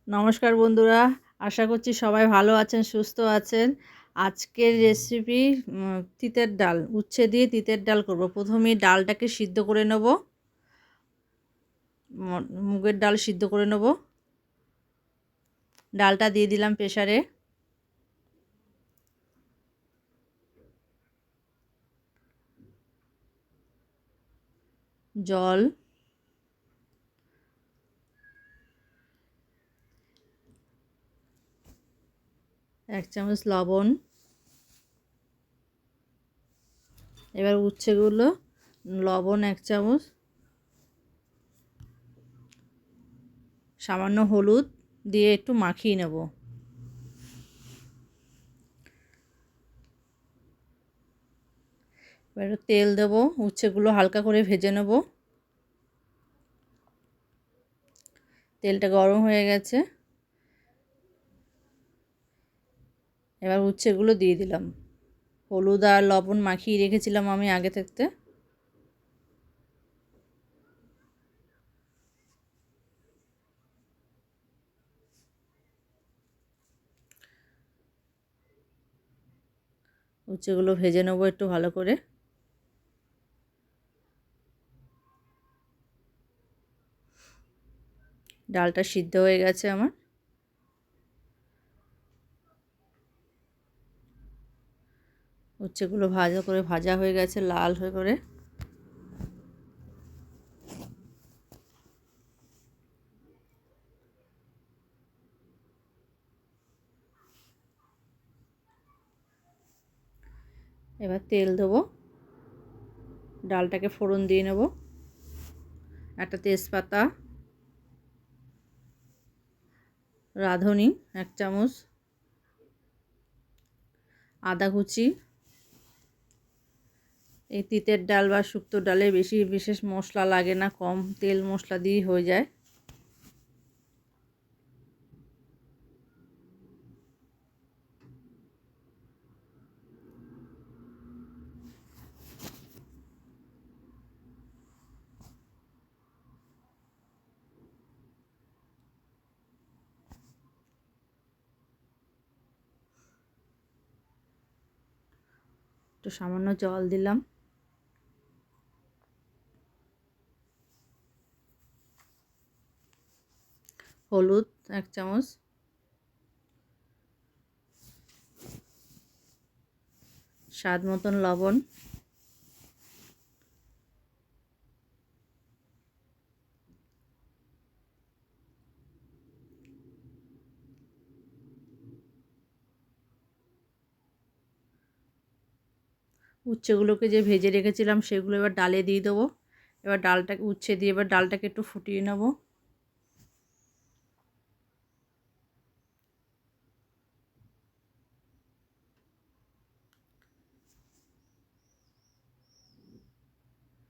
নমস্কার বন্ধুরা, আশা করছি সবাই ভালো আছেন, সুস্থ আছেন। আজকের রেসিপি তিতের ডাল, উচ্ছে দিয়ে তিতের ডাল করব। প্রথমেই ডালটাকে সিদ্ধ করে নেব, মুগের ডাল সিদ্ধ করে নেব। ডালটা দিয়ে দিলাম প্রেসারে। জল, 1 চামচ লবণ। এবার উচ্ছেগুলো লবণ 1 চামচ, সামান্য হলুদ দিয়ে একটু মাখিয়ে নেব। এবার তেল দেব, উচ্ছেগুলো হালকা করে ভেজে নেব। তেলটা গরম হয়ে গেছে, এবার উচ্ছেগুলো দিয়ে দিলাম। হলুদ আর লবণ মাখিয়ে রেখেছিলাম আমি আগে থাকতে। উচ্ছেগুলো ভেজে নেবো একটু ভালো করে। ডালটা সিদ্ধ হয়ে গেছে আমার। উচ্ছেগুলো ভাজা হয়ে গেছে লাল হয়ে করে। এবার তেল দেবো, ডালটাকে ফোড়ন দিয়ে নেব। একটা তেজপাতা, রাঁধুনি 1 চামচ, আদা কুচি। এই তিতের ডাল বা শুক্তো ডালে বেশি বিশেষ মশলা লাগে না, কম তেল মশলা দিয়েই হয়ে যায়। একটু সামান্য জল দিলাম। হলুদ 1 চামচ, স্বাদ মতন লবণ। উচ্ছেগুলোকে যে ভেজে রেখেছিলাম সেগুলো এবার ডালে দিয়ে দেবো। এবার ডালটাকে উচ্ছে দিয়ে এবার ডালটাকে একটু ফুটিয়ে নেব।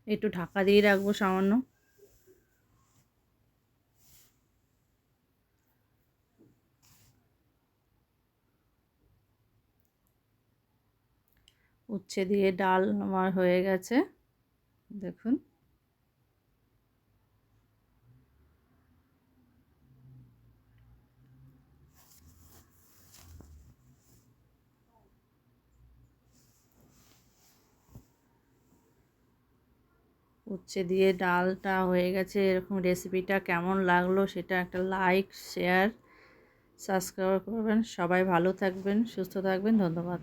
একটু ঢাকা দিয়ে রাখবো সামান্য। উচ্ছে দিয়ে ডাল আমার হয়ে গেছে, দেখুন। উচ্ছে দিয়ে ডালটা হয়ে গেছে। এরকম রেসিপিটা কেমন লাগলো সেটা একটা লাইক, শেয়ার, সাবস্ক্রাইব করবেন। সবাই ভালো থাকবেন, সুস্থ থাকবেন। ধন্যবাদ।